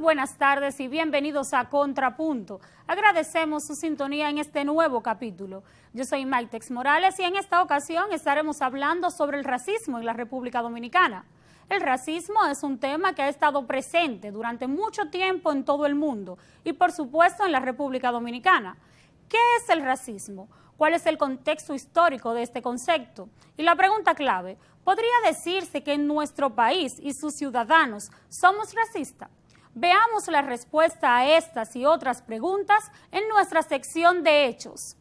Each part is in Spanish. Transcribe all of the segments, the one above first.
buenas tardes y bienvenidos a Contrapunto. Agradecemos su sintonía en este nuevo capítulo. Yo soy Maitex Morales y en esta ocasión estaremos hablando sobre el racismo en la República Dominicana. El racismo es un tema que ha estado presente durante mucho tiempo en todo el mundo y por supuesto en la República Dominicana. ¿Qué es el racismo? ¿Cuál es el contexto histórico de este concepto? Y la pregunta clave, ¿podría decirse que en nuestro país y sus ciudadanos somos racistas? Veamos la respuesta a estas y otras preguntas en nuestra sección de hechos.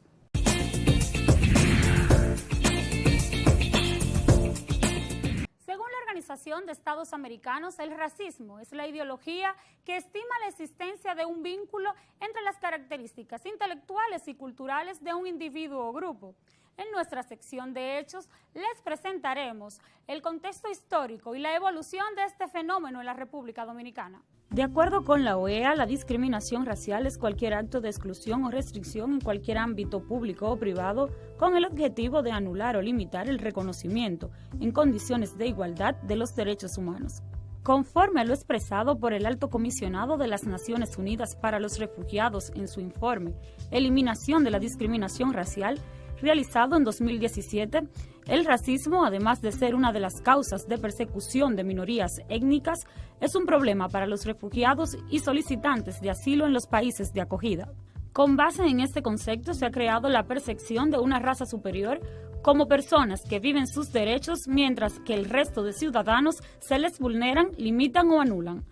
Según la Organización de Estados Americanos, el racismo es la ideología que estima la existencia de un vínculo entre las características intelectuales y culturales de un individuo o grupo. En nuestra sección de hechos les presentaremos el contexto histórico y la evolución de este fenómeno en la República Dominicana. De acuerdo con la OEA, la discriminación racial es cualquier acto de exclusión o restricción en cualquier ámbito público o privado con el objetivo de anular o limitar el reconocimiento en condiciones de igualdad de los derechos humanos. Conforme a lo expresado por el Alto Comisionado de las Naciones Unidas para los Refugiados en su informe Eliminación de la discriminación racial, realizado en 2017, el racismo, además de ser una de las causas de persecución de minorías étnicas, es un problema para los refugiados y solicitantes de asilo en los países de acogida. Con base en este concepto se ha creado la percepción de una raza superior como personas que viven sus derechos mientras que el resto de ciudadanos se les vulneran, limitan o anulan.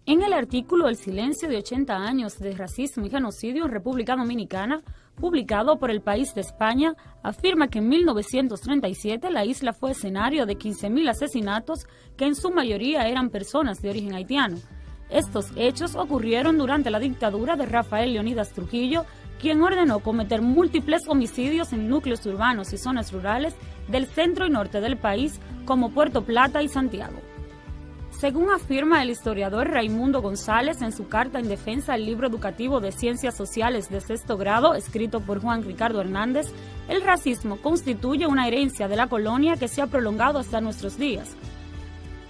En el artículo El silencio de 80 años de racismo y genocidio en República Dominicana, publicado por El País de España, afirma que en 1937 la isla fue escenario de 15.000 asesinatos que en su mayoría eran personas de origen haitiano. Estos hechos ocurrieron durante la dictadura de Rafael Leónidas Trujillo, quien ordenó cometer múltiples homicidios en núcleos urbanos y zonas rurales del centro y norte del país como Puerto Plata y Santiago. Según afirma el historiador Raimundo González en su carta en defensa del libro educativo de Ciencias Sociales de sexto grado, escrito por Juan Ricardo Hernández, el racismo constituye una herencia de la colonia que se ha prolongado hasta nuestros días.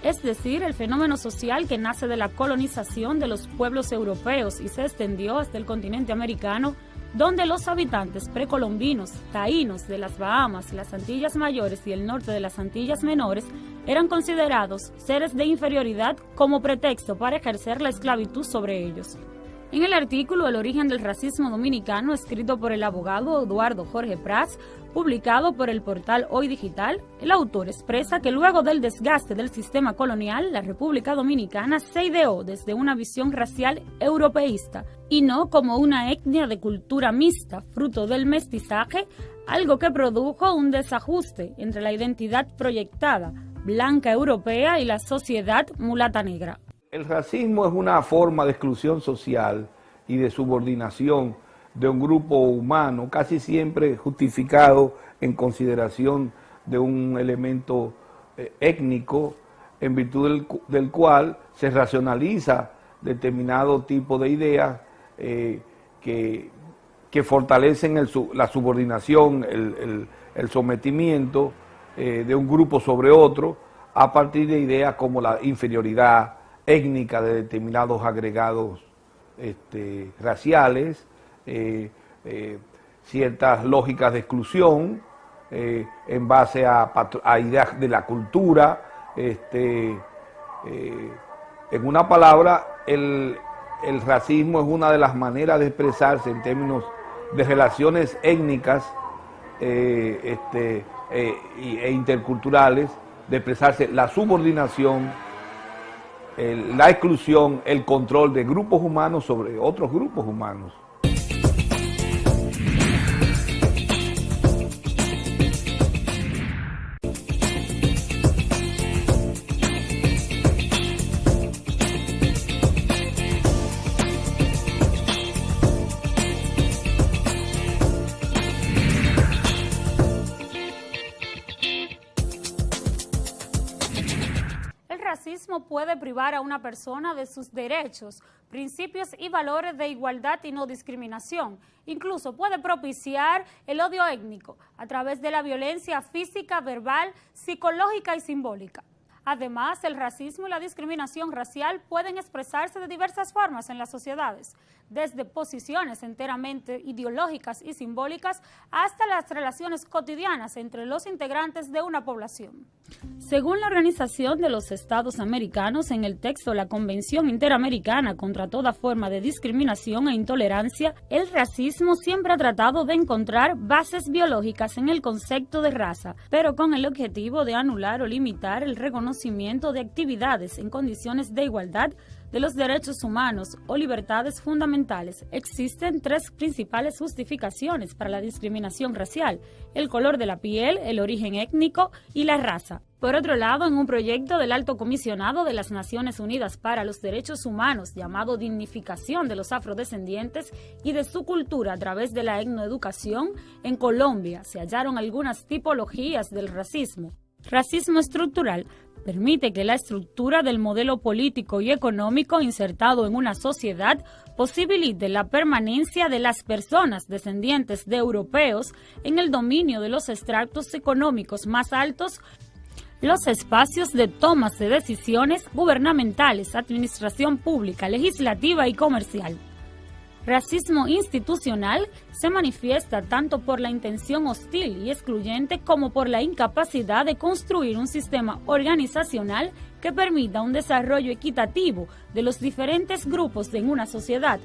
Es decir, el fenómeno social que nace de la colonización de los pueblos europeos y se extendió hasta el continente americano, donde los habitantes precolombinos, taínos de las Bahamas, las Antillas Mayores y el norte de las Antillas Menores eran considerados seres de inferioridad como pretexto para ejercer la esclavitud sobre ellos. En el artículo El origen del racismo dominicano, escrito por el abogado Eduardo Jorge Prats, publicado por el portal Hoy Digital, el autor expresa que luego del desgaste del sistema colonial, la República Dominicana se ideó desde una visión racial europeísta y no como una etnia de cultura mixta, fruto del mestizaje, algo que produjo un desajuste entre la identidad proyectada, blanca europea, y la sociedad mulata negra. El racismo es una forma de exclusión social y de subordinación de un grupo humano, casi siempre justificado en consideración de un elemento étnico, en virtud del cual se racionaliza determinado tipo de ideas que fortalecen la subordinación, el sometimiento de un grupo sobre otro, a partir de ideas como la inferioridad étnica de determinados agregados raciales, ciertas lógicas de exclusión en base a ideas de la cultura. En una palabra, el racismo es una de las maneras de expresarse en términos de relaciones étnicas e interculturales, de expresarse la subordinación, la exclusión, el control de grupos humanos sobre otros grupos humanos. El racismo puede privar a una persona de sus derechos, principios y valores de igualdad y no discriminación. Incluso puede propiciar el odio étnico a través de la violencia física, verbal, psicológica y simbólica. Además, el racismo y la discriminación racial pueden expresarse de diversas formas en las sociedades, desde posiciones enteramente ideológicas y simbólicas hasta las relaciones cotidianas entre los integrantes de una población. Según la Organización de los Estados Americanos, en el texto La Convención Interamericana contra toda forma de discriminación e intolerancia, el racismo siempre ha tratado de encontrar bases biológicas en el concepto de raza, pero con el objetivo de anular o limitar el reconocimiento de actividades en condiciones de igualdad de los derechos humanos o libertades fundamentales. Existen tres principales justificaciones para la discriminación racial: el color de la piel, el origen étnico y la raza. Por otro lado, en un proyecto del Alto Comisionado de las Naciones Unidas para los Derechos Humanos llamado Dignificación de los Afrodescendientes y de su cultura a través de la etnoeducación, en Colombia se hallaron algunas tipologías del racismo. Racismo estructural permite que la estructura del modelo político y económico insertado en una sociedad posibilite la permanencia de las personas descendientes de europeos en el dominio de los estratos económicos más altos, los espacios de tomas de decisiones gubernamentales, administración pública, legislativa y comercial. Racismo institucional se manifiesta tanto por la intención hostil y excluyente como por la incapacidad de construir un sistema organizacional que permita un desarrollo equitativo de los diferentes grupos en una sociedad.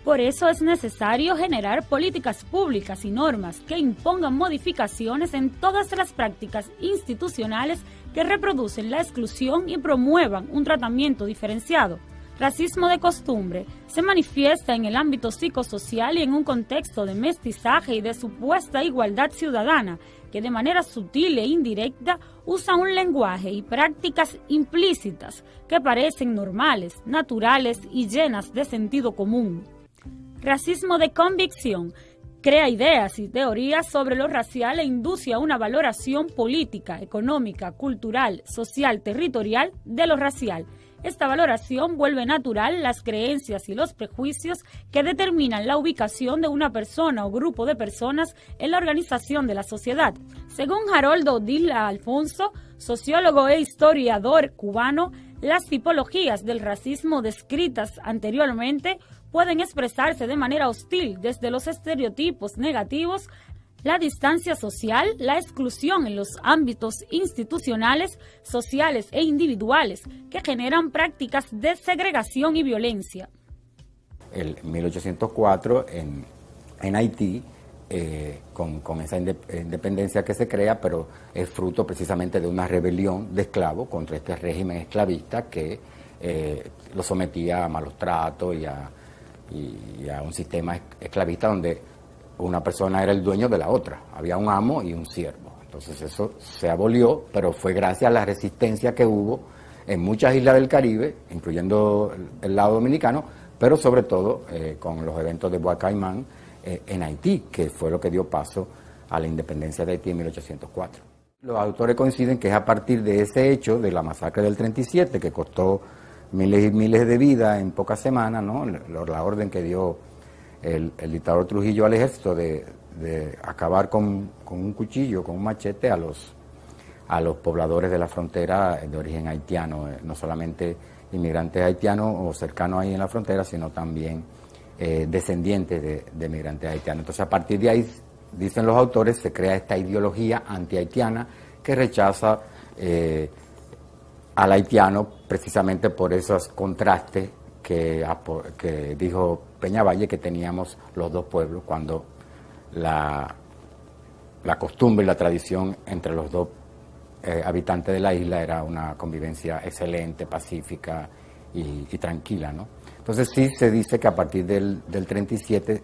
Por eso es necesario generar políticas públicas y normas que impongan modificaciones en todas las prácticas institucionales que reproducen la exclusión y promuevan un tratamiento diferenciado. Racismo de costumbre se manifiesta en el ámbito psicosocial y en un contexto de mestizaje y de supuesta igualdad ciudadana, que de manera sutil e indirecta usa un lenguaje y prácticas implícitas que parecen normales, naturales y llenas de sentido común. Racismo de convicción crea ideas y teorías sobre lo racial e induce a una valoración política, económica, cultural, social, territorial de lo racial. Esta valoración vuelve natural las creencias y los prejuicios que determinan la ubicación de una persona o grupo de personas en la organización de la sociedad. Según Haroldo Dilla Alfonso, sociólogo e historiador cubano, las tipologías del racismo descritas anteriormente pueden expresarse de manera hostil desde los estereotipos negativos, la distancia social, la exclusión en los ámbitos institucionales, sociales e individuales que generan prácticas de segregación y violencia. En 1804 en Haití, con esa independencia que se crea, pero es fruto precisamente de una rebelión de esclavos contra este régimen esclavista que lo sometía a malos tratos y a un sistema esclavista donde una persona era el dueño de la otra, había un amo y un siervo. Entonces eso se abolió, pero fue gracias a la resistencia que hubo en muchas islas del Caribe, incluyendo el lado dominicano, pero sobre todo con los eventos de Bois Caimán en Haití, que fue lo que dio paso a la independencia de Haití en 1804. Los autores coinciden que es a partir de ese hecho, de la masacre del 37, que costó miles y miles de vidas en pocas semanas, ¿no? La orden que dio el dictador Trujillo al ejército de acabar con un cuchillo, con un machete a los pobladores de la frontera de origen haitiano, no solamente inmigrantes haitianos o cercanos ahí en la frontera, sino también descendientes de migrantes haitianos. Entonces, a partir de ahí, dicen los autores, se crea esta ideología anti-haitiana que rechaza al haitiano precisamente por esos contrastes que dijo Peñavalle que teníamos los dos pueblos, cuando la costumbre y la tradición entre los dos habitantes de la isla era una convivencia excelente, pacífica y tranquila, ¿no? Entonces sí se dice que a partir del 37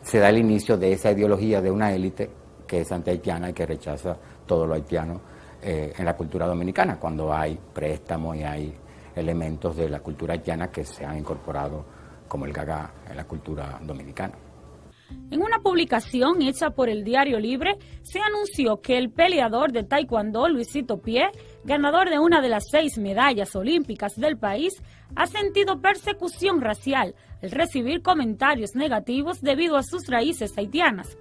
se da el inicio de esa ideología de una élite que es anti-haitiana y que rechaza todo lo haitiano en la cultura dominicana, cuando hay préstamos y hay elementos de la cultura haitiana que se han incorporado como el gagá en la cultura dominicana. En una publicación hecha por el Diario Libre, se anunció que el peleador de taekwondo Luisito Pie, ganador de una de las 6 medallas olímpicas del país, ha sentido persecución racial al recibir comentarios negativos debido a sus raíces haitianas.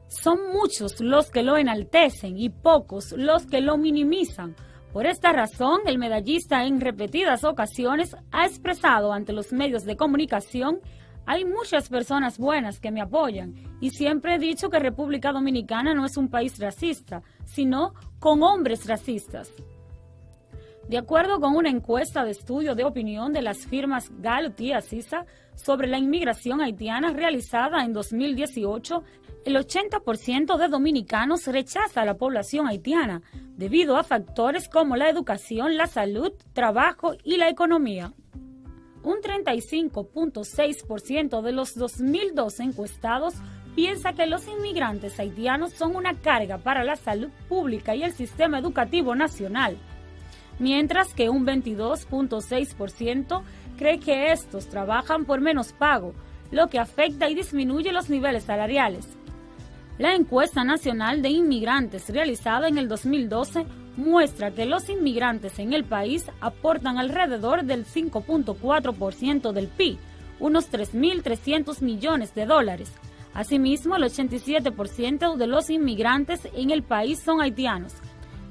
Son muchos los que lo enaltecen y pocos los que lo minimizan. Por esta razón, el medallista en repetidas ocasiones ha expresado ante los medios de comunicación: hay muchas personas buenas que me apoyan y siempre he dicho que República Dominicana no es un país racista, sino con hombres racistas. De acuerdo con una encuesta de estudio de opinión de las firmas Gallup y Assisa sobre la inmigración haitiana realizada en 2018, el 80% de dominicanos rechaza a la población haitiana debido a factores como la educación, la salud, trabajo y la economía. Un 35.6% de los 2.002 encuestados piensa que los inmigrantes haitianos son una carga para la salud pública y el sistema educativo nacional, mientras que un 22.6% cree que estos trabajan por menos pago, lo que afecta y disminuye los niveles salariales. La encuesta nacional de inmigrantes realizada en el 2012 muestra que los inmigrantes en el país aportan alrededor del 5.4% del PIB, unos 3.300 millones de dólares. Asimismo, el 87% de los inmigrantes en el país son haitianos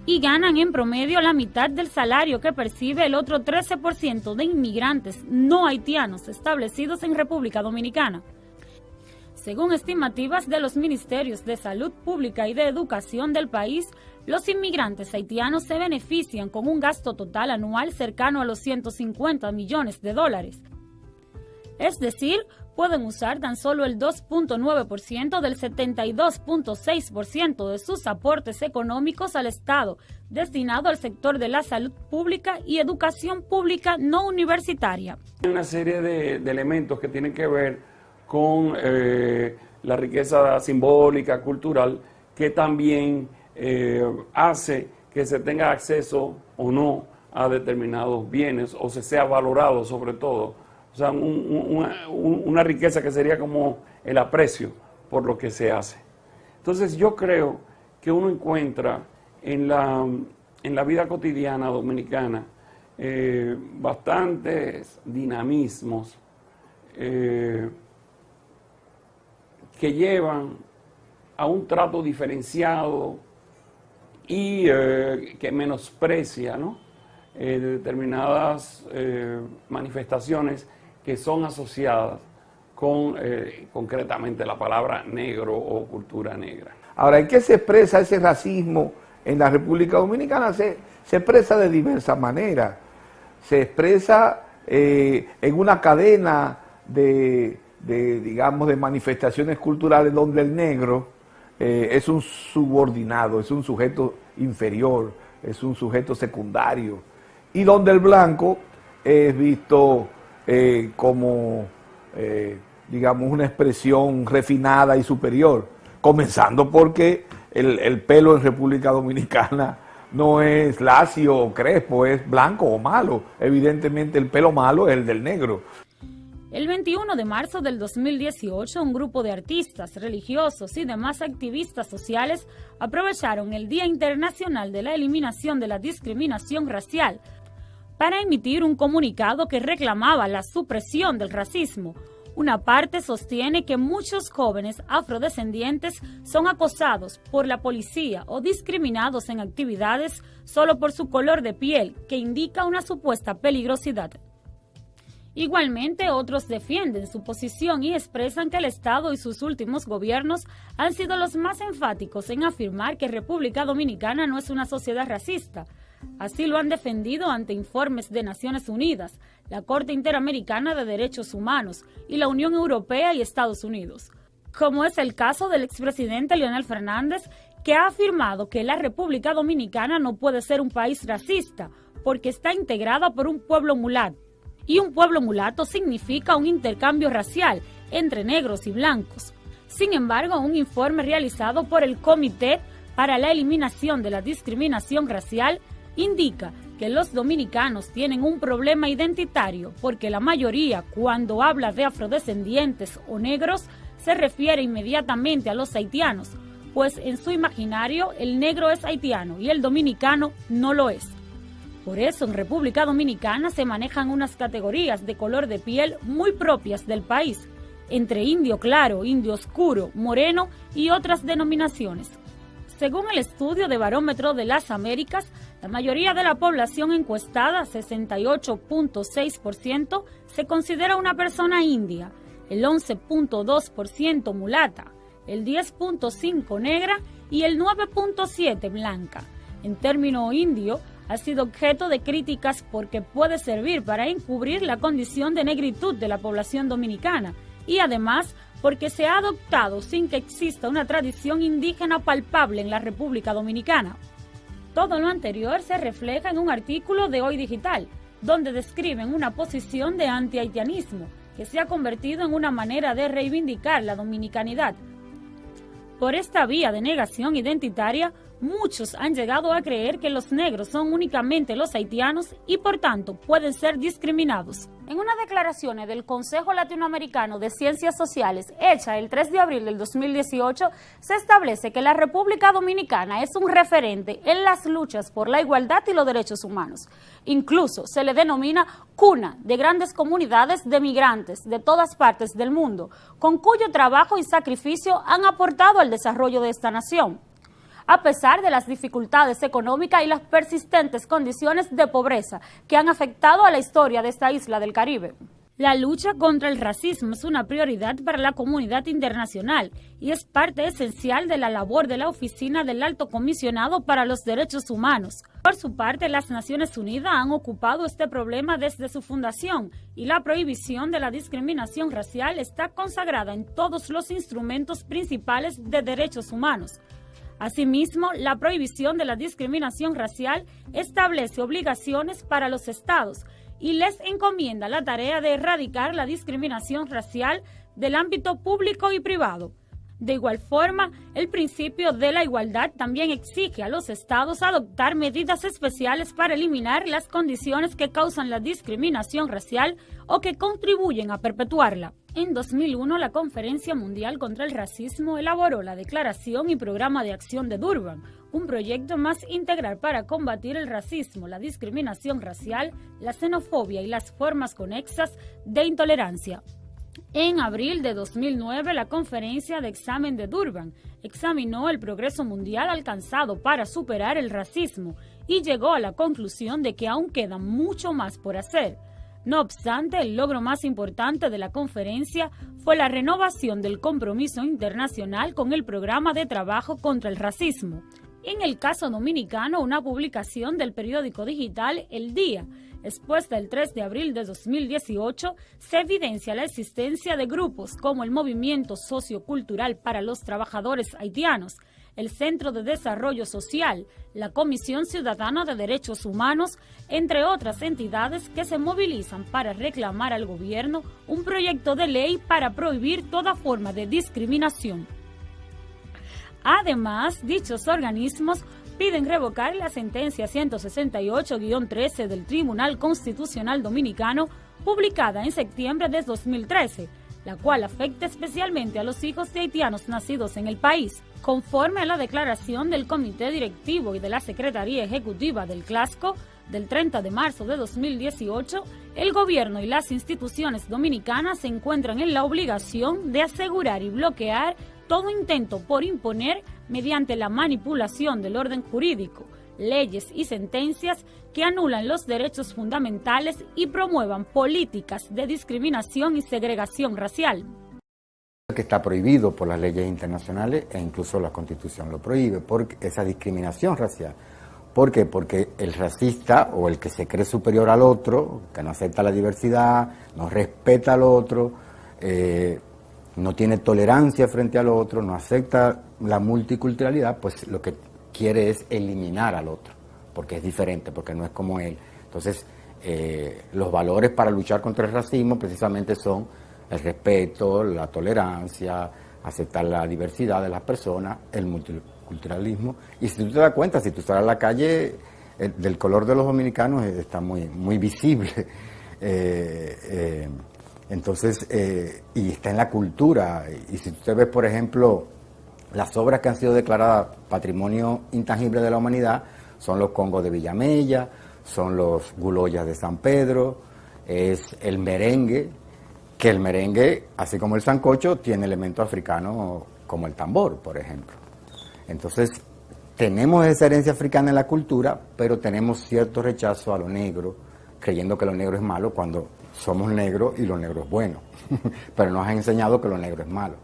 y ganan en promedio la mitad del salario que percibe el otro 13% de inmigrantes no haitianos establecidos en República Dominicana. Según estimativas de los ministerios de Salud Pública y de Educación del país, los inmigrantes haitianos se benefician con un gasto total anual cercano a los 150 millones de dólares. Es decir, pueden usar tan solo el 2.9% del 72.6% de sus aportes económicos al Estado, destinado al sector de la salud pública y educación pública no universitaria. Hay una serie de elementos que tienen que ver con la riqueza simbólica, cultural, que también hace que se tenga acceso o no a determinados bienes o se sea valorado sobre todo. O sea, una riqueza que sería como el aprecio por lo que se hace. Entonces yo creo que uno encuentra en la vida cotidiana dominicana bastantes dinamismos que llevan a un trato diferenciado y que menosprecia, ¿no?, determinadas manifestaciones que son asociadas con concretamente la palabra negro o cultura negra. Ahora, ¿en qué se expresa ese racismo en la República Dominicana? Se expresa de diversas maneras. Se expresa en una cadena digamos, de manifestaciones culturales donde el negro es un subordinado, es un sujeto inferior, es un sujeto secundario, y donde el blanco es visto como, digamos, una expresión refinada y superior, comenzando porque el pelo en República Dominicana no es lacio o crespo, es blanco o malo. Evidentemente el pelo malo es el del negro. El 21 de marzo del 2018, un grupo de artistas, religiosos y demás activistas sociales aprovecharon el Día Internacional de la Eliminación de la Discriminación Racial para emitir un comunicado que reclamaba la supresión del racismo. Una parte sostiene que muchos jóvenes afrodescendientes son acosados por la policía o discriminados en actividades solo por su color de piel, que indica una supuesta peligrosidad. Igualmente, otros defienden su posición y expresan que el Estado y sus últimos gobiernos han sido los más enfáticos en afirmar que República Dominicana no es una sociedad racista. Así lo han defendido ante informes de Naciones Unidas, la Corte Interamericana de Derechos Humanos y la Unión Europea y Estados Unidos, como es el caso del expresidente Leonel Fernández, que ha afirmado que la República Dominicana no puede ser un país racista porque está integrada por un pueblo mulato. Y un pueblo mulato significa un intercambio racial entre negros y blancos. Sin embargo, un informe realizado por el Comité para la Eliminación de la Discriminación Racial indica que los dominicanos tienen un problema identitario porque la mayoría, cuando habla de afrodescendientes o negros, se refiere inmediatamente a los haitianos, pues en su imaginario el negro es haitiano y el dominicano no lo es. Por eso en República Dominicana se manejan unas categorías de color de piel muy propias del país, entre indio claro, indio oscuro, moreno y otras denominaciones. Según el estudio de Barómetro de las Américas, La mayoría de la población encuestada, 68.6%, se considera una persona india, el 11.2% mulata, el 10.5% negra y el 9.7% blanca. En término indio, ha sido objeto de críticas porque puede servir para encubrir la condición de negritud de la población dominicana y además porque se ha adoptado sin que exista una tradición indígena palpable en la República Dominicana. Todo lo anterior se refleja en un artículo de Hoy Digital, donde describen una posición de anti-haitianismo que se ha convertido en una manera de reivindicar la dominicanidad. Por esta vía de negación identitaria, muchos han llegado a creer que los negros son únicamente los haitianos y por tanto pueden ser discriminados. En unas declaraciones del Consejo Latinoamericano de Ciencias Sociales, hecha el 3 de abril del 2018, se establece que la República Dominicana es un referente en las luchas por la igualdad y los derechos humanos. Incluso se le denomina cuna de grandes comunidades de migrantes de todas partes del mundo, con cuyo trabajo y sacrificio han aportado al desarrollo de esta nación. A pesar de las dificultades económicas y las persistentes condiciones de pobreza que han afectado a la historia de esta isla del Caribe. La lucha contra el racismo es una prioridad para la comunidad internacional y es parte esencial de la labor de la Oficina del Alto Comisionado para los Derechos Humanos. Por su parte, las Naciones Unidas han ocupado este problema desde su fundación y la prohibición de la discriminación racial está consagrada en todos los instrumentos principales de derechos humanos. Asimismo, la prohibición de la discriminación racial establece obligaciones para los estados y les encomienda la tarea de erradicar la discriminación racial del ámbito público y privado. De igual forma, el principio de la igualdad también exige a los estados adoptar medidas especiales para eliminar las condiciones que causan la discriminación racial o que contribuyen a perpetuarla. En 2001, la Conferencia Mundial contra el Racismo elaboró la Declaración y Programa de Acción de Durban, un proyecto más integral para combatir el racismo, la discriminación racial, la xenofobia y las formas conexas de intolerancia. En abril de 2009, la Conferencia de Examen de Durban examinó el progreso mundial alcanzado para superar el racismo y llegó a la conclusión de que aún queda mucho más por hacer. No obstante, el logro más importante de la conferencia fue la renovación del compromiso internacional con el Programa de Trabajo contra el Racismo. En el caso dominicano, una publicación del periódico digital El Día, expuesta el 3 de abril de 2018, se evidencia la existencia de grupos como el Movimiento Sociocultural para los Trabajadores Haitianos, el Centro de Desarrollo Social, la Comisión Ciudadana de Derechos Humanos, entre otras entidades que se movilizan para reclamar al gobierno un proyecto de ley para prohibir toda forma de discriminación. Además, dichos organismos piden revocar la sentencia 168-13 del Tribunal Constitucional Dominicano, publicada en septiembre de 2013, la cual afecta especialmente a los hijos de haitianos nacidos en el país. Conforme a la declaración del Comité Directivo y de la Secretaría Ejecutiva del CLASCO del 30 de marzo de 2018, el gobierno y las instituciones dominicanas se encuentran en la obligación de asegurar y bloquear todo intento por imponer, mediante la manipulación del orden jurídico, leyes y sentencias que anulan los derechos fundamentales y promuevan políticas de discriminación y segregación racial. Que está prohibido por las leyes internacionales e incluso la Constitución lo prohíbe, porque esa discriminación racial. ¿Por qué? Porque el racista o el que se cree superior al otro, que no acepta la diversidad, no respeta al otro, no tiene tolerancia frente al otro, no acepta la multiculturalidad, pues lo que quiere es eliminar al otro, porque es diferente, porque no es como él. Entonces, los valores para luchar contra el racismo precisamente son el respeto, la tolerancia, aceptar la diversidad de las personas, el multiculturalismo. Y si tú te das cuenta, si tú estás en la calle, del color de los dominicanos está muy visible. Entonces, y está en la cultura. Y si tú te ves, por ejemplo, las obras que han sido declaradas Patrimonio Intangible de la Humanidad, son los congos de Villamella, son los guloyas de San Pedro, es el merengue, que el merengue, así como el sancocho, tiene elementos africanos como el tambor, por ejemplo. Entonces, tenemos esa herencia africana en la cultura, pero tenemos cierto rechazo a lo negro, creyendo que lo negro es malo cuando somos negros y lo negro es bueno. Pero nos han enseñado que lo negro es malo.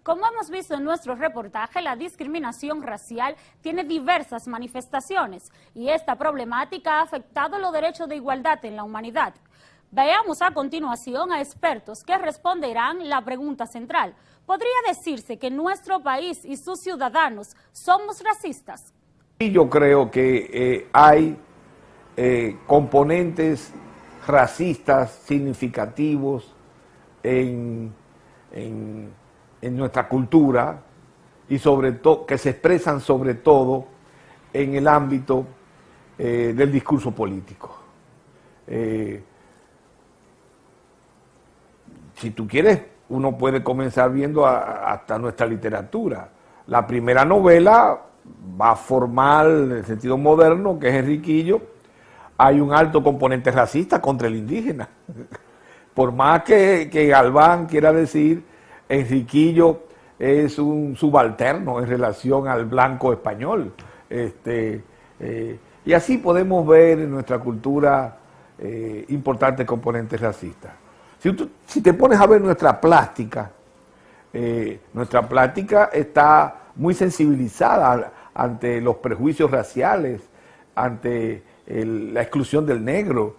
Como hemos visto en nuestro reportaje, la discriminación racial tiene diversas manifestaciones y esta problemática ha afectado los derechos de igualdad en la humanidad. Veamos a continuación a expertos que responderán la pregunta central. ¿Podría decirse que nuestro país y sus ciudadanos somos racistas? Y yo creo que hay componentes racistas significativos en nuestra cultura y sobre todo que se expresan sobre todo en el ámbito del discurso político. Si tú quieres, uno puede comenzar viendo hasta nuestra literatura. La primera novela va formal en el sentido moderno, que es Enriquillo. Hay un alto componente racista contra el indígena. Por más que Galván quiera decir, Enriquillo es un subalterno en relación al blanco español. Y así podemos ver en nuestra cultura importantes componentes racistas. Si te pones a ver nuestra plástica está muy sensibilizada ante los prejuicios raciales, ante la exclusión del negro.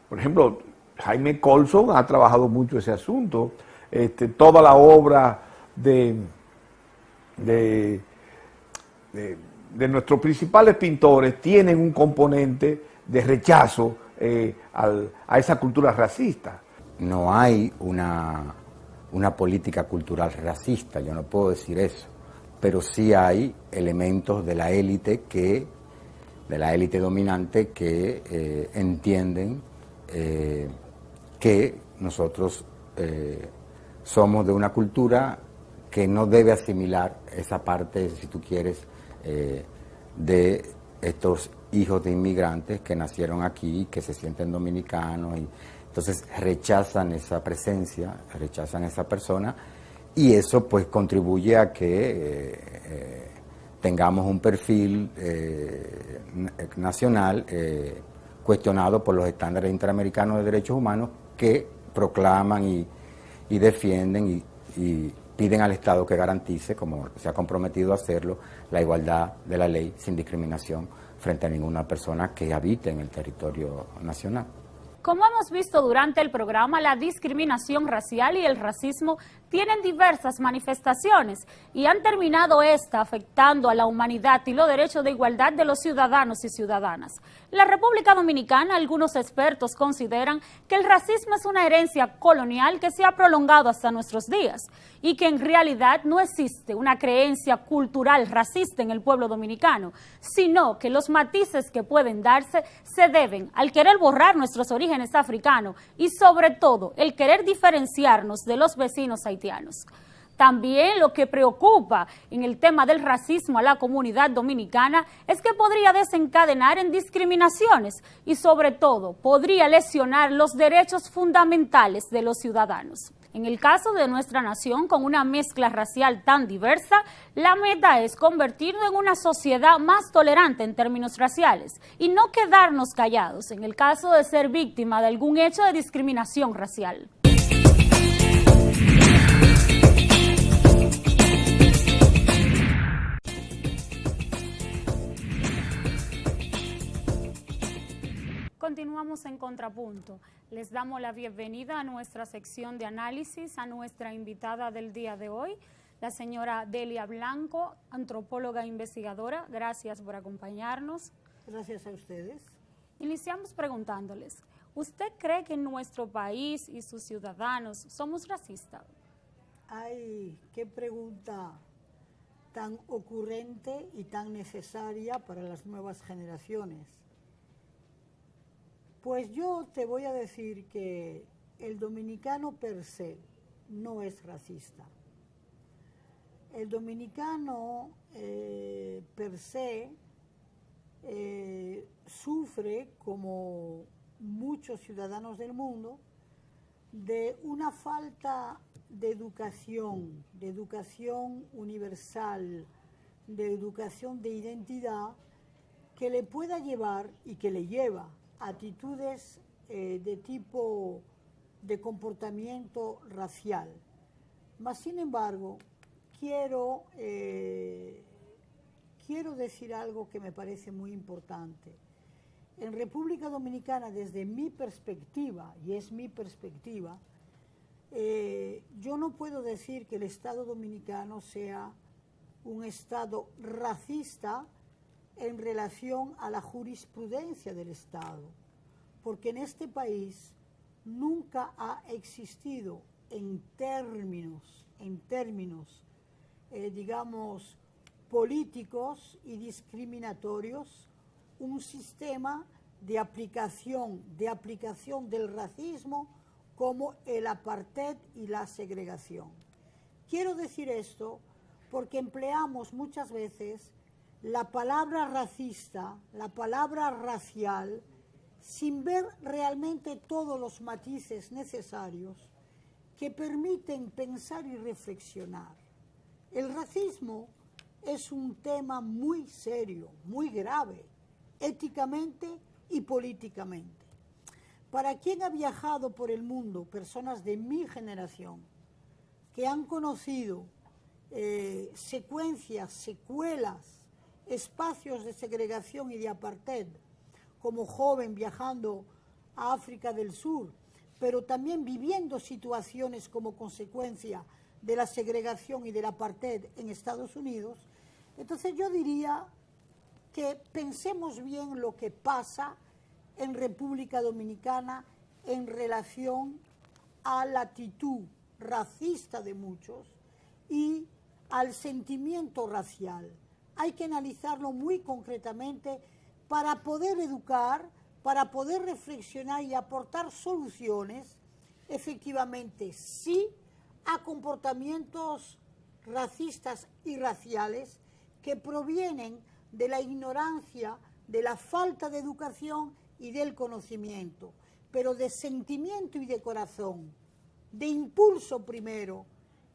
Por ejemplo, Jaime Colson ha trabajado mucho ese asunto. Toda la obra de nuestros principales pintores tienen un componente de rechazo a esa cultura racista. No hay una política cultural racista, yo no puedo decir eso, pero sí hay elementos de la élite dominante que entienden que nosotros somos de una cultura que no debe asimilar esa parte, si tú quieres, de estos hijos de inmigrantes que nacieron aquí, que se sienten dominicanos, y entonces rechazan esa presencia, rechazan esa persona, y eso pues contribuye a que tengamos un perfil nacional cuestionado por los estándares interamericanos de derechos humanos que proclaman y defienden y piden al Estado que garantice, como se ha comprometido a hacerlo, la igualdad de la ley sin discriminación frente a ninguna persona que habite en el territorio nacional. Como hemos visto durante el programa, la discriminación racial y el racismo tienen diversas manifestaciones y han terminado afectando a la humanidad y los derechos de igualdad de los ciudadanos y ciudadanas. En la República Dominicana, algunos expertos consideran que el racismo es una herencia colonial que se ha prolongado hasta nuestros días y que en realidad no existe una creencia cultural racista en el pueblo dominicano, sino que los matices que pueden darse se deben al querer borrar nuestros orígenes africanos y sobre todo el querer diferenciarnos de los vecinos haitianos. También lo que preocupa en el tema del racismo a la comunidad dominicana es que podría desencadenar en discriminaciones y sobre todo podría lesionar los derechos fundamentales de los ciudadanos. En el caso de nuestra nación, con una mezcla racial tan diversa, la meta es convertirnos en una sociedad más tolerante en términos raciales y no quedarnos callados en el caso de ser víctima de algún hecho de discriminación racial. Continuamos en Contrapunto. Les damos la bienvenida a nuestra sección de análisis, a nuestra invitada del día de hoy, la señora Delia Blanco, antropóloga e investigadora. Gracias por acompañarnos. Gracias a ustedes. Iniciamos preguntándoles, ¿usted cree que en nuestro país y sus ciudadanos somos racistas? Ay, qué pregunta tan ocurrente y tan necesaria para las nuevas generaciones. Pues yo te voy a decir que el dominicano per se no es racista. El dominicano per se sufre, como muchos ciudadanos del mundo, de una falta de educación universal, de educación de identidad, que le pueda llevar y que le lleva a actitudes de tipo de comportamiento racial. Mas, sin embargo, quiero decir algo que me parece muy importante. En República Dominicana, desde mi perspectiva, y es mi perspectiva, yo no puedo decir que el Estado dominicano sea un Estado racista en relación a la jurisprudencia del Estado, porque en este país nunca ha existido en términos, digamos, políticos y discriminatorios, un sistema de aplicación del racismo como el apartheid y la segregación. Quiero decir esto porque empleamos muchas veces la palabra racista, la palabra racial, sin ver realmente todos los matices necesarios que permiten pensar y reflexionar. El racismo es un tema muy serio, muy grave, éticamente y políticamente. Para quien ha viajado por el mundo, personas de mi generación, que han conocido secuelas, espacios de segregación y de apartheid, como joven viajando a África del Sur, pero también viviendo situaciones como consecuencia de la segregación y del apartheid en Estados Unidos, entonces yo diría que pensemos bien lo que pasa en República Dominicana en relación a la actitud racista de muchos y al sentimiento racial. Hay que analizarlo muy concretamente para poder educar, para poder reflexionar y aportar soluciones, efectivamente sí, a comportamientos racistas y raciales que provienen de la ignorancia, de la falta de educación y del conocimiento, pero de sentimiento y de corazón, de impulso primero.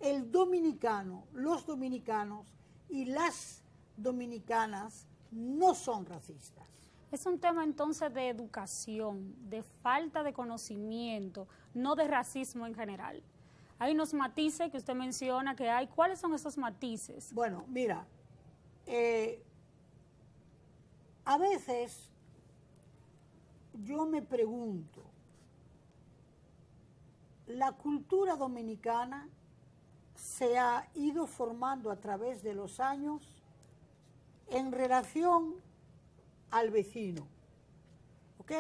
El dominicano, los dominicanos y las dominicanas no son racistas. Es un tema entonces de educación, de falta de conocimiento, no de racismo en general. Hay unos matices que usted menciona que hay. ¿Cuáles son esos matices? Bueno, mira, a veces yo me pregunto, la cultura dominicana se ha ido formando a través de los años en relación al vecino, ¿ok?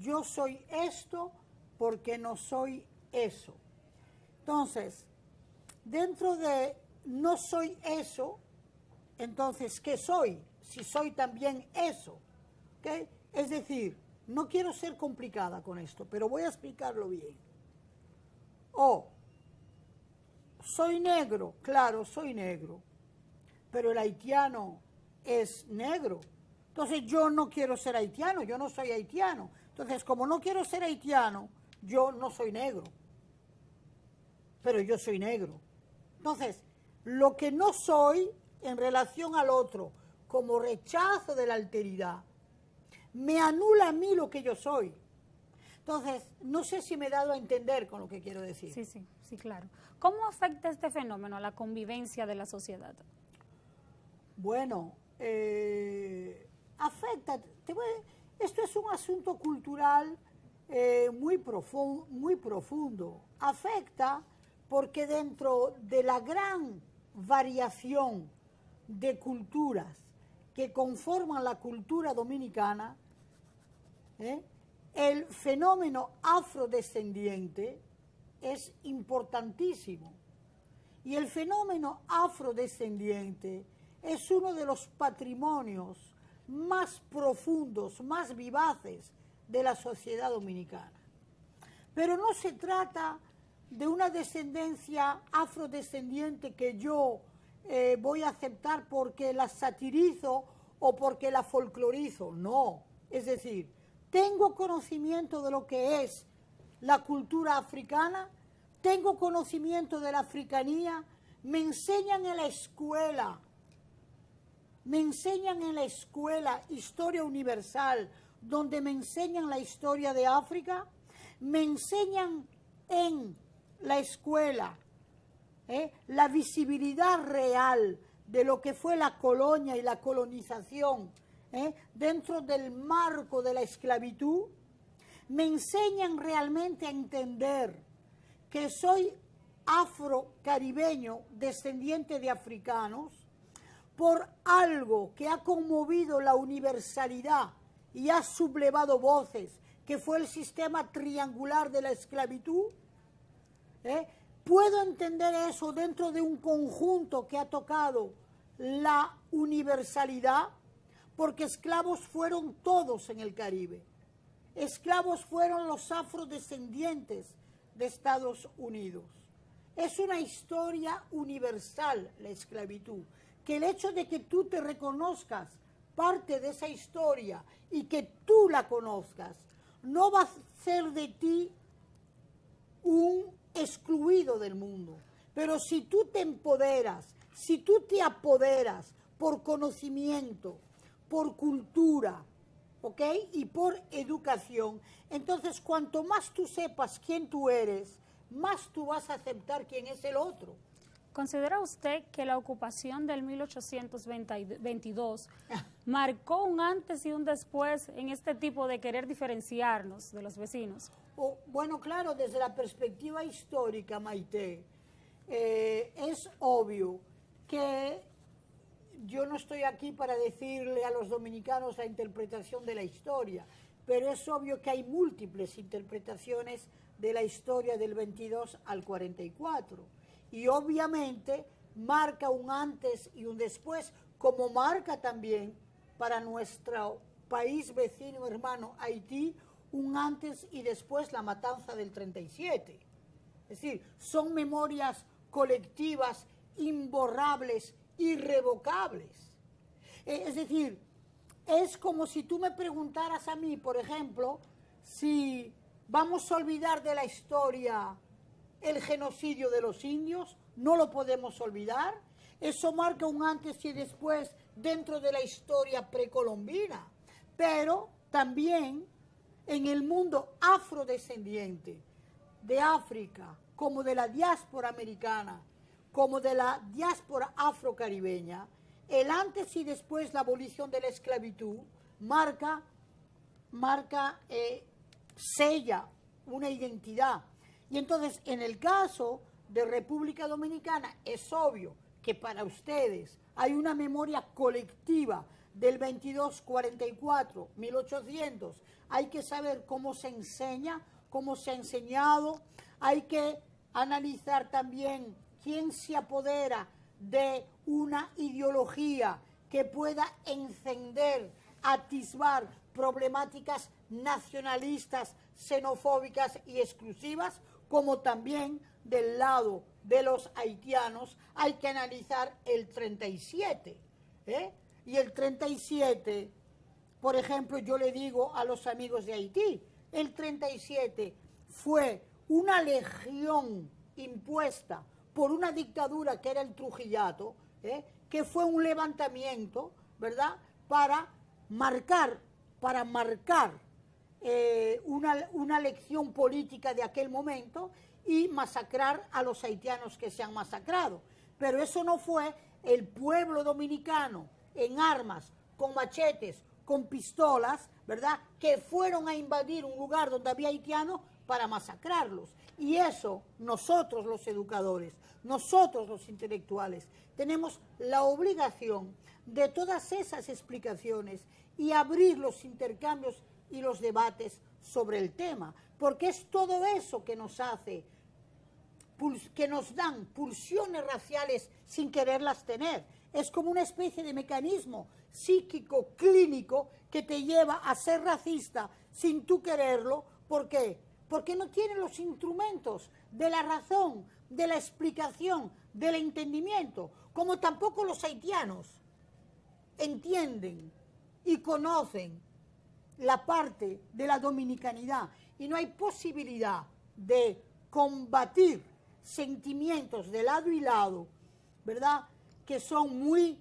Yo soy esto porque no soy eso. Entonces, dentro de no soy eso, entonces, ¿qué soy? Si soy también eso, ¿ok? Es decir, no quiero ser complicada con esto, pero voy a explicarlo bien. Soy negro, claro, soy negro, pero el haitiano es negro. Entonces yo no quiero ser haitiano, yo no soy haitiano. Entonces, como no quiero ser haitiano, yo no soy negro, pero yo soy negro. Entonces, lo que no soy en relación al otro, como rechazo de la alteridad, me anula a mí lo que yo soy. Entonces, no sé si me he dado a entender con lo que quiero decir. Sí, claro. ¿Cómo afecta este fenómeno a la convivencia de la sociedad? Bueno, afecta. Esto es un asunto cultural muy profundo. Afecta porque dentro de la gran variación de culturas que conforman la cultura dominicana, el fenómeno afrodescendiente es importantísimo. Y el fenómeno afrodescendiente es uno de los patrimonios más profundos, más vivaces de la sociedad dominicana. Pero no se trata de una descendencia afrodescendiente que yo voy a aceptar porque la satirizo o porque la folclorizo. No, es decir, tengo conocimiento de lo que es la cultura africana, tengo conocimiento de la africanía, me enseñan en la escuela. Me enseñan en la escuela historia universal, donde me enseñan la historia de África. Me enseñan en la escuela la visibilidad real de lo que fue la colonia y la colonización dentro del marco de la esclavitud. Me enseñan realmente a entender que soy afrocaribeño, descendiente de africanos, por algo que ha conmovido la universalidad y ha sublevado voces, que fue el sistema triangular de la esclavitud. Puedo entender eso dentro de un conjunto que ha tocado la universalidad, porque esclavos fueron todos en el Caribe. Esclavos fueron los afrodescendientes de Estados Unidos. Es una historia universal la esclavitud, que el hecho de que tú te reconozcas parte de esa historia y que tú la conozcas, no va a hacer de ti un excluido del mundo. Pero si tú te empoderas, si tú te apoderas por conocimiento, por cultura, ¿ok? Y por educación, entonces cuanto más tú sepas quién tú eres, más tú vas a aceptar quién es el otro. ¿Considera usted que la ocupación del 1822 marcó un antes y un después en este tipo de querer diferenciarnos de los vecinos? Bueno, claro, desde la perspectiva histórica, Maite, es obvio que yo no estoy aquí para decirle a los dominicanos la interpretación de la historia, pero es obvio que hay múltiples interpretaciones de la historia del 22 al 44. Y obviamente marca un antes y un después, como marca también para nuestro país vecino hermano Haití, un antes y después la matanza del 37. Es decir, son memorias colectivas, imborrables, irrevocables. Es decir, es como si tú me preguntaras a mí, por ejemplo, si vamos a olvidar de la historia el genocidio de los indios. No lo podemos olvidar. Eso marca un antes y después dentro de la historia precolombina, pero también en el mundo afrodescendiente de África, como de la diáspora americana, como de la diáspora afrocaribeña, el antes y después la abolición de la esclavitud sella una identidad. Y entonces, en el caso de República Dominicana, es obvio que para ustedes hay una memoria colectiva del 2244, 1800. Hay que saber cómo se enseña, cómo se ha enseñado. Hay que analizar también quién se apodera de una ideología que pueda encender, atisbar problemáticas nacionalistas, xenofóbicas y exclusivas, como también del lado de los haitianos hay que analizar el 37. Y el 37, por ejemplo, yo le digo a los amigos de Haití, el 37 fue una legión impuesta por una dictadura que era el Trujillato, que fue un levantamiento, ¿verdad?, para marcar una lección política de aquel momento y masacrar a los haitianos que se han masacrado. Pero eso no fue el pueblo dominicano en armas, con machetes, con pistolas, ¿verdad?, que fueron a invadir un lugar donde había haitianos para masacrarlos. Y eso nosotros los educadores, nosotros los intelectuales, tenemos la obligación de todas esas explicaciones y abrir los intercambios y los debates sobre el tema, porque es todo eso que nos hace, que nos dan pulsiones raciales sin quererlas tener. Es como una especie de mecanismo psíquico, clínico, que te lleva a ser racista sin tú quererlo. ¿Por qué? Porque no tienen los instrumentos de la razón, de la explicación, del entendimiento, como tampoco los haitianos entienden y conocen la parte de la dominicanidad, y no hay posibilidad de combatir sentimientos de lado y lado, ¿verdad?, que son muy,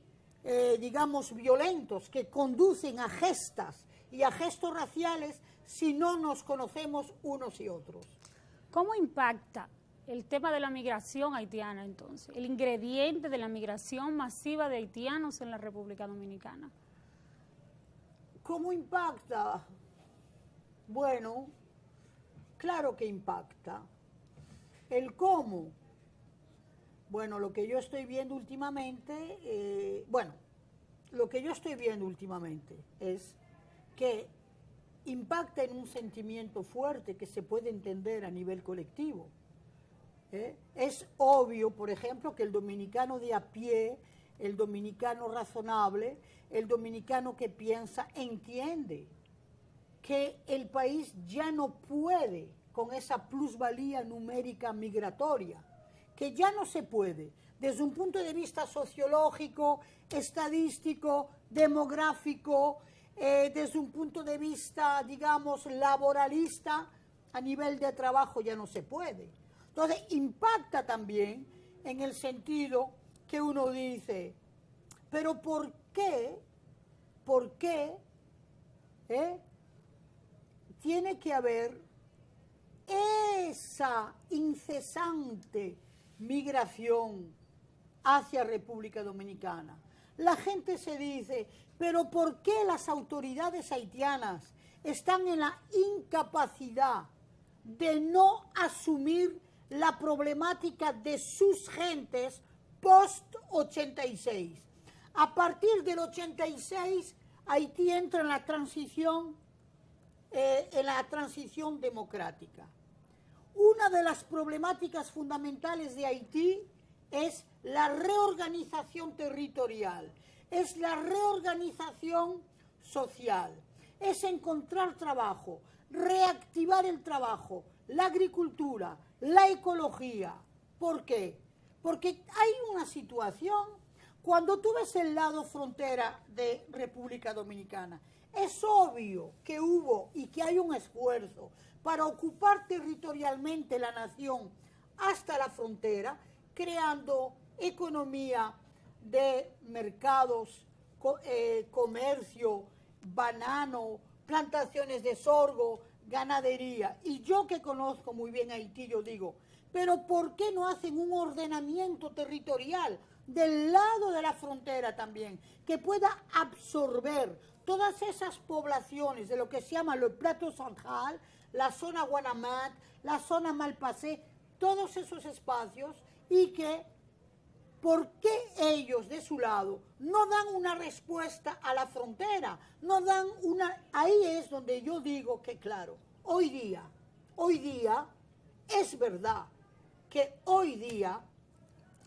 digamos, violentos, que conducen a gestas y a gestos raciales si no nos conocemos unos y otros. ¿Cómo impacta el tema de la migración haitiana, entonces, el ingrediente de la migración masiva de haitianos en la República Dominicana? ¿Cómo impacta? Bueno, claro que impacta. ¿El cómo? Bueno, lo que yo estoy viendo últimamente, es que impacta en un sentimiento fuerte que se puede entender a nivel colectivo. Es obvio, por ejemplo, que el dominicano de a pie, el dominicano razonable, el dominicano que piensa, entiende que el país ya no puede con esa plusvalía numérica migratoria, que ya no se puede, desde un punto de vista sociológico, estadístico, demográfico, desde un punto de vista, digamos, laboralista, a nivel de trabajo ya no se puede. Entonces, impacta también en el sentido que uno dice, pero ¿por qué tiene que haber esa incesante migración hacia República Dominicana? La gente se dice, pero ¿por qué las autoridades haitianas están en la incapacidad de no asumir la problemática de sus gentes post-86? A partir del 86, Haití entra en la transición democrática. Una de las problemáticas fundamentales de Haití es la reorganización territorial, es la reorganización social, es encontrar trabajo, reactivar el trabajo, la agricultura, la ecología. ¿Por qué? Porque hay una situación, cuando tú ves el lado frontera de República Dominicana, es obvio que hubo y que hay un esfuerzo para ocupar territorialmente la nación hasta la frontera, creando economía de mercados, comercio, banano, plantaciones de sorgo, ganadería. Y yo que conozco muy bien Haití, yo digo, pero ¿por qué no hacen un ordenamiento territorial del lado de la frontera también, que pueda absorber todas esas poblaciones de lo que se llama el Plateau Central, la zona Guanamat, la zona Malpasé, todos esos espacios, y que ¿por qué ellos de su lado no dan una respuesta a la frontera? No dan una... Ahí es donde yo digo que, claro, hoy día, es verdad que hoy día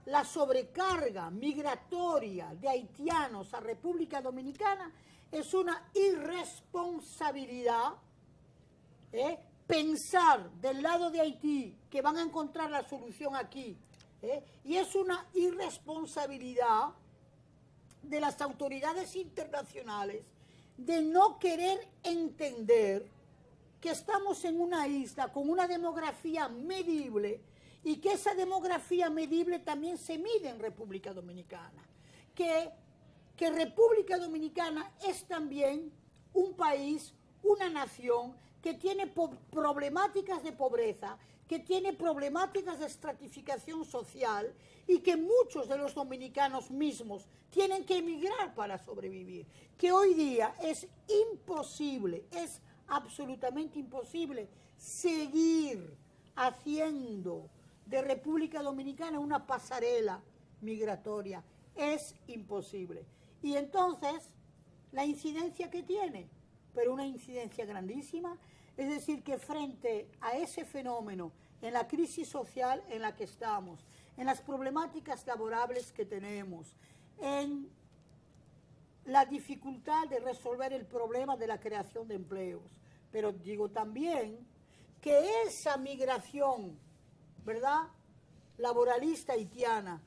la sobrecarga migratoria de haitianos a República Dominicana es una irresponsabilidad. Pensar del lado de Haití que van a encontrar la solución aquí, y es una irresponsabilidad de las autoridades internacionales de no querer entender que estamos en una isla con una demografía medible y que esa demografía medible también se mide en República Dominicana, que República Dominicana es también un país, una nación que tiene problemáticas de pobreza, que tiene problemáticas de estratificación social y que muchos de los dominicanos mismos tienen que emigrar para sobrevivir, que hoy día es imposible, es absolutamente imposible seguir haciendo de República Dominicana una pasarela migratoria, es imposible. Y entonces, la incidencia que tiene, pero una incidencia grandísima, es decir, que frente a ese fenómeno, en la crisis social en la que estamos, en las problemáticas laborables que tenemos, en la dificultad de resolver el problema de la creación de empleos, pero digo también que esa migración, ¿verdad?, laboralista haitiana,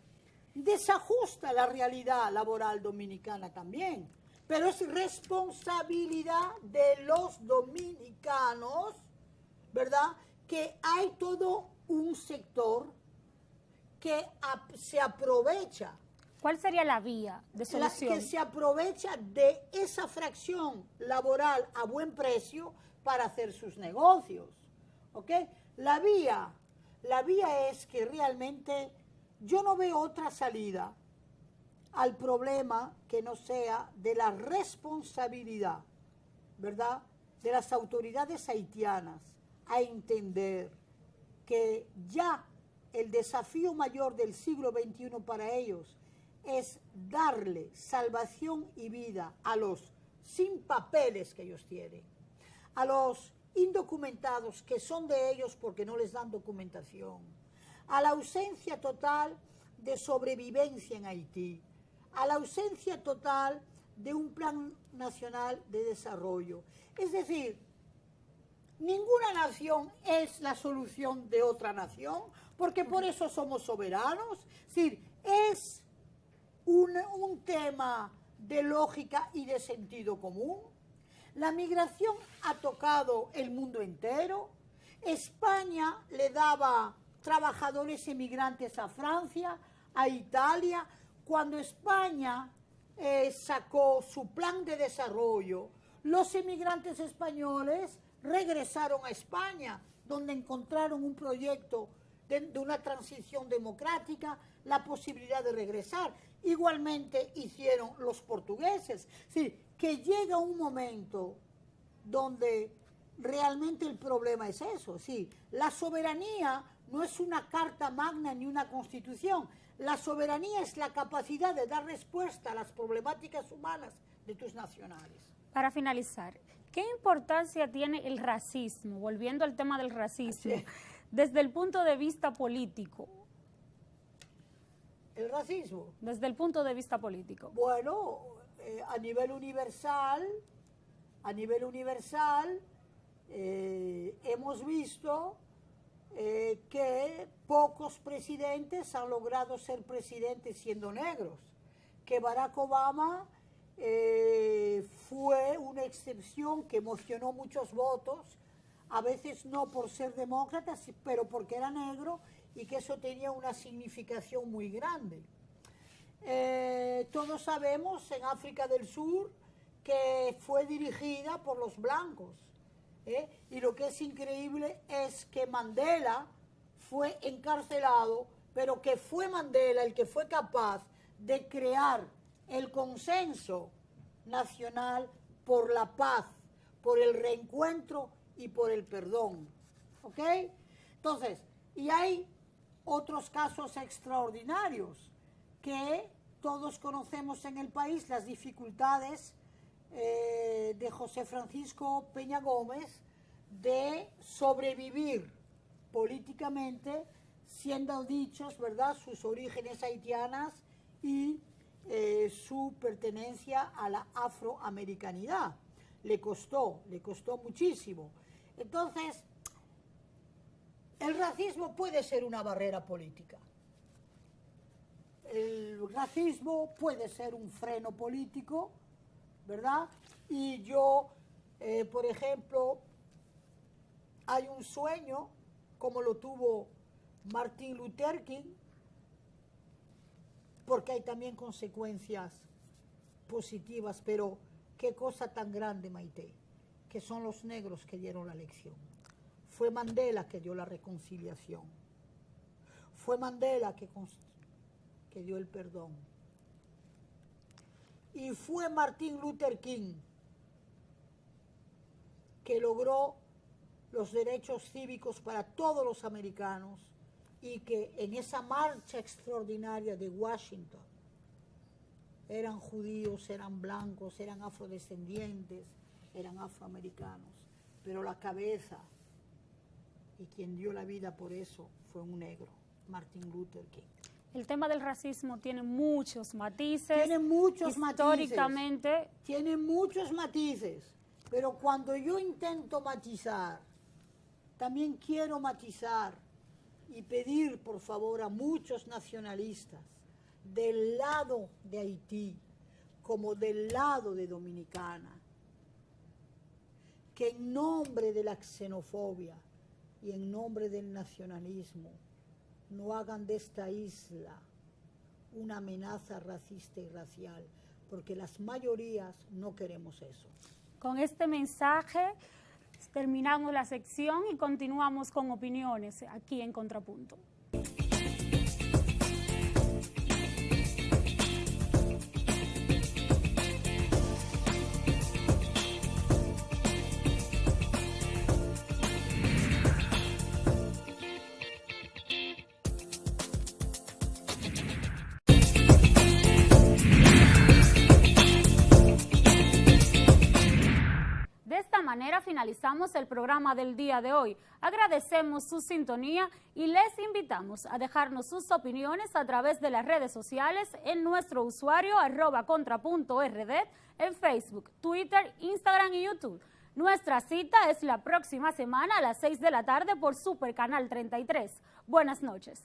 desajusta la realidad laboral dominicana también. Pero es responsabilidad de los dominicanos, ¿verdad?, que hay todo un sector que se aprovecha. ¿Cuál sería la vía de solución? Que se aprovecha de esa fracción laboral a buen precio para hacer sus negocios. ¿Ok? La vía es que realmente yo no veo otra salida al problema que no sea de la responsabilidad, ¿verdad?, de las autoridades haitianas a entender que ya el desafío mayor del siglo XXI para ellos es darle salvación y vida a los sin papeles que ellos tienen, a los indocumentados que son de ellos porque no les dan documentación, a la ausencia total de sobrevivencia en Haití, a la ausencia total de un plan nacional de desarrollo. Es decir, ninguna nación es la solución de otra nación, porque por eso somos soberanos. Es decir, es un tema de lógica y de sentido común. La migración ha tocado el mundo entero. España le daba trabajadores emigrantes a Francia, a Italia. Cuando España sacó su plan de desarrollo, los emigrantes españoles regresaron a España, donde encontraron un proyecto de una transición democrática, la posibilidad de regresar. Igualmente hicieron los portugueses. Sí, que llega un momento donde realmente el problema es eso. Sí, la soberanía no es una carta magna ni una constitución. La soberanía es la capacidad de dar respuesta a las problemáticas humanas de tus nacionales. Para finalizar, ¿qué importancia tiene el racismo, volviendo al tema del racismo, desde el punto de vista político? ¿El racismo? Desde el punto de vista político. Bueno, a nivel universal, hemos visto que pocos presidentes han logrado ser presidentes siendo negros, que Barack Obama fue una excepción que emocionó muchos votos, a veces no por ser demócrata, pero porque era negro y que eso tenía una significación muy grande. Todos sabemos en África del Sur que fue dirigida por los blancos. Y lo que es increíble es que Mandela fue encarcelado, pero que fue Mandela el que fue capaz de crear el consenso nacional por la paz, por el reencuentro y por el perdón. ¿Ok? Entonces, y hay otros casos extraordinarios que todos conocemos en el país, las dificultades de José Francisco Peña Gómez de sobrevivir políticamente, siendo dichos, ¿verdad?, sus orígenes haitianas y su pertenencia a la afroamericanidad. Le costó muchísimo. Entonces, el racismo puede ser una barrera política. El racismo puede ser un freno político, ¿verdad? Y yo, por ejemplo, hay un sueño, como lo tuvo Martin Luther King, porque hay también consecuencias positivas, pero qué cosa tan grande, Maite, que son los negros que dieron la lección. Fue Mandela que dio la reconciliación. Fue Mandela que dio el perdón. Y fue Martin Luther King que logró los derechos cívicos para todos los americanos y que en esa marcha extraordinaria de Washington eran judíos, eran blancos, eran afrodescendientes, eran afroamericanos, pero la cabeza y quien dio la vida por eso fue un negro, Martin Luther King. El tema del racismo tiene muchos matices. Tiene muchos históricamente. matices. Tiene muchos matices. Pero cuando yo intento matizar, también quiero matizar y pedir, por favor, a muchos nacionalistas, del lado de Haití, como del lado de Dominicana, que en nombre de la xenofobia y en nombre del nacionalismo no hagan de esta isla una amenaza racista y racial, porque las mayorías no queremos eso. Con este mensaje terminamos la sección y continuamos con opiniones aquí en Contrapunto. De esta manera finalizamos el programa del día de hoy. Agradecemos su sintonía y les invitamos a dejarnos sus opiniones a través de las redes sociales en nuestro usuario @contrapunto.rd en Facebook, Twitter, Instagram y YouTube. Nuestra cita es la próxima semana a las 6 de la tarde por Super Canal 33. Buenas noches.